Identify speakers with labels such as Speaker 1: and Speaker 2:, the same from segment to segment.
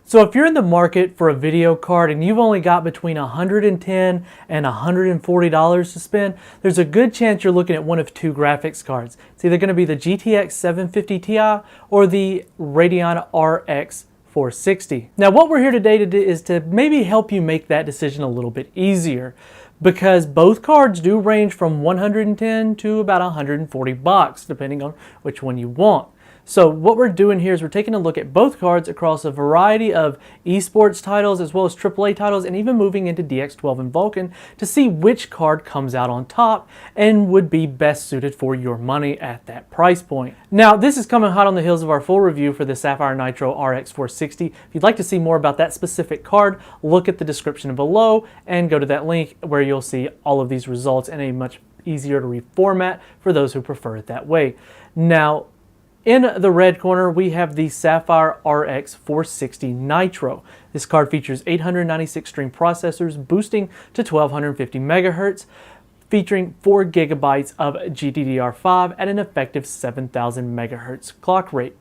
Speaker 1: So if you're in the market for a video card and you've only got between $110 and $140 to spend, there's a good chance you're looking at one of two graphics cards. It's either going to be the GTX 750 Ti or the Radeon RX 460. Now what we're here today to do is to maybe help you make that decision a little bit easier, because both cards do range from $110 to about $140 depending on which one you want. So what we're doing here is we're taking a look at both cards across a variety of esports titles as well as AAA titles, and even moving into DX12 and Vulkan to see which card comes out on top and would be best suited for your money at that price point. Now this is coming hot on the heels of our full review for the Sapphire Nitro RX 460. If you'd like to see more about that specific card, look at the description below and go to that link where you'll see all of these results in a much easier to read format for those who prefer it that way. Now, in the red corner, we have the Sapphire RX 460 Nitro. This card features 896 string processors boosting to 1250 megahertz, featuring 4 gigabytes of GDDR5 at an effective 7000 megahertz clock rate.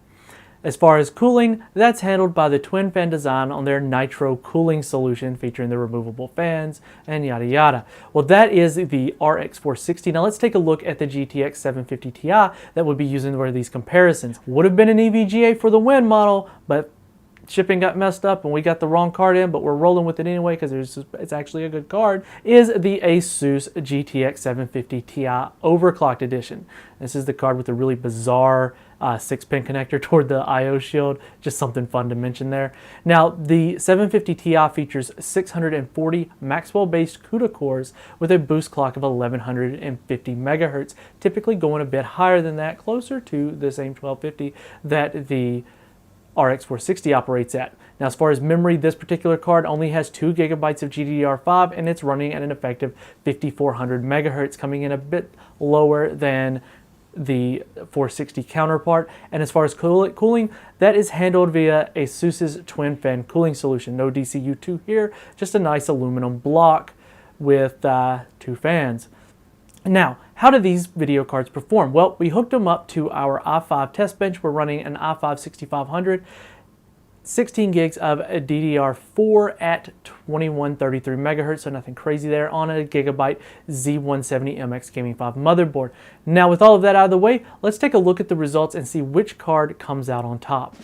Speaker 1: As far as cooling, that's handled by the twin fan design on their Nitro cooling solution, featuring the removable fans and yada yada. Well, that is the RX 460. Now let's take a look at the GTX 750 Ti that would be using for these comparisons. Would have been an EVGA for the Win model, but shipping got messed up and we got the wrong card in, but we're rolling with it anyway because it's actually a good card, is the Asus GTX 750 Ti Overclocked Edition. This is the card with a really bizarre 6-pin connector toward the I/O shield. Just something fun to mention there. Now, the 750 Ti features 640 Maxwell-based CUDA cores with a boost clock of 1150 megahertz, typically going a bit higher than that, closer to the same 1250 that the RX 460 operates at. Now, as far as memory, this particular card only has 2 gigabytes of GDDR5 and it's running at an effective 5400 megahertz, coming in a bit lower than the 460 counterpart. And as far as cooling, that is handled via Asus's twin fan cooling solution. No DCU2 here, just a nice aluminum block with 2 fans. Now, how do these video cards perform? Well, we hooked them up to our i5 test bench. We're running an i5 6500, 16 gigs of DDR4 at 2133 megahertz, so nothing crazy there, on a gigabyte Z170MX Gaming 5 motherboard. Now, with all of that out of the way, let's take a look at the results and see which card comes out on top.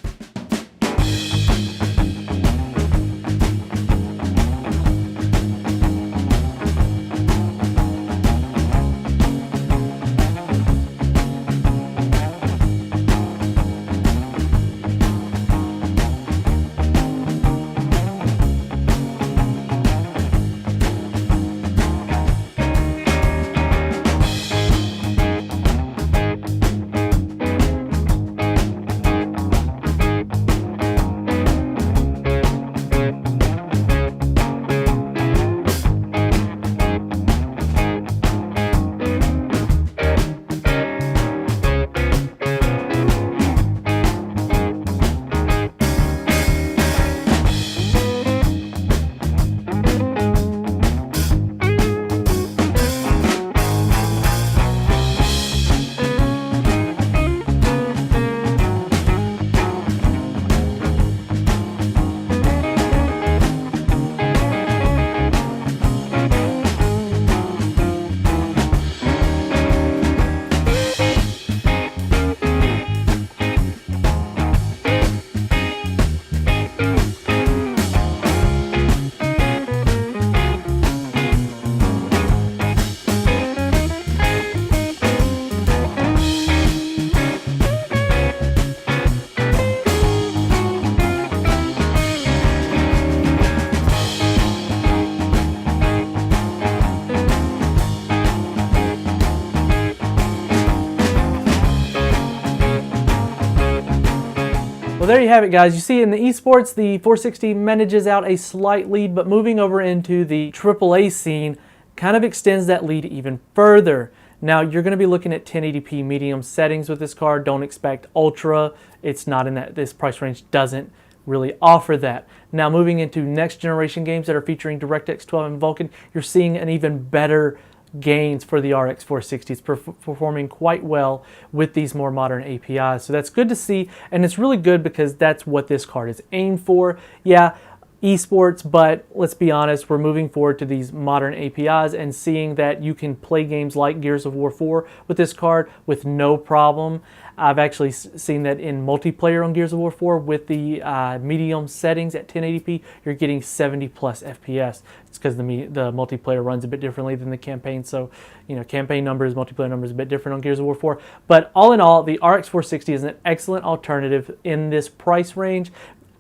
Speaker 1: Well, there you have it, guys. You see, in the esports, the 460 manages out a slight lead, but moving over into the AAA scene kind of extends that lead even further. Now, you're going to be looking at 1080p medium settings with this card. Don't expect ultra. It's not in that. This price range doesn't really offer that. Now, moving into next generation games that are featuring DirectX 12 and Vulkan, you're seeing an even better gains for the RX 460. It's performing quite well with these more modern APIs. So that's good to see, and it's really good because that's what this card is aimed for. Yeah, esports, but let's be honest, we're moving forward to these modern APIs and seeing that you can play games like Gears of War 4 with this card with no problem. I've actually seen that in multiplayer on Gears of War 4 with the medium settings at 1080p, you're getting 70 plus FPS. It's because the multiplayer runs a bit differently than the campaign. So, you know, campaign numbers, multiplayer numbers a bit different on Gears of War 4. But all in all, the RX 460 is an excellent alternative in this price range.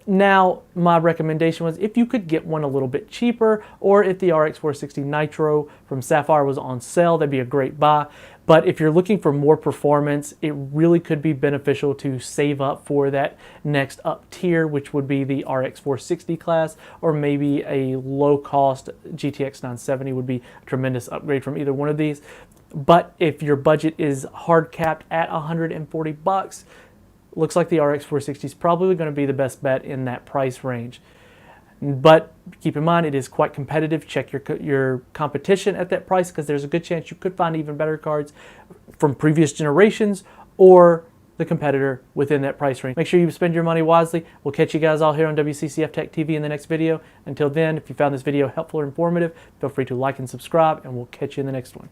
Speaker 1: Now, my recommendation was if you could get one a little bit cheaper, or if the RX 460 Nitro from Sapphire was on sale, that'd be a great buy. But if you're looking for more performance, it really could be beneficial to save up for that next up tier, which would be the RX 460 class, or maybe a low-cost GTX 970 would be a tremendous upgrade from either one of these. But if your budget is hard capped at $140, looks like the RX 460 is probably going to be the best bet in that price range. But keep in mind, it is quite competitive. Check your competition at that price, because there's a good chance you could find even better cards from previous generations or the competitor within that price range. Make sure you spend your money wisely. We'll catch you guys all here on WCCF Tech TV in the next video. Until then, if you found this video helpful or informative, feel free to like and subscribe, and we'll catch you in the next one.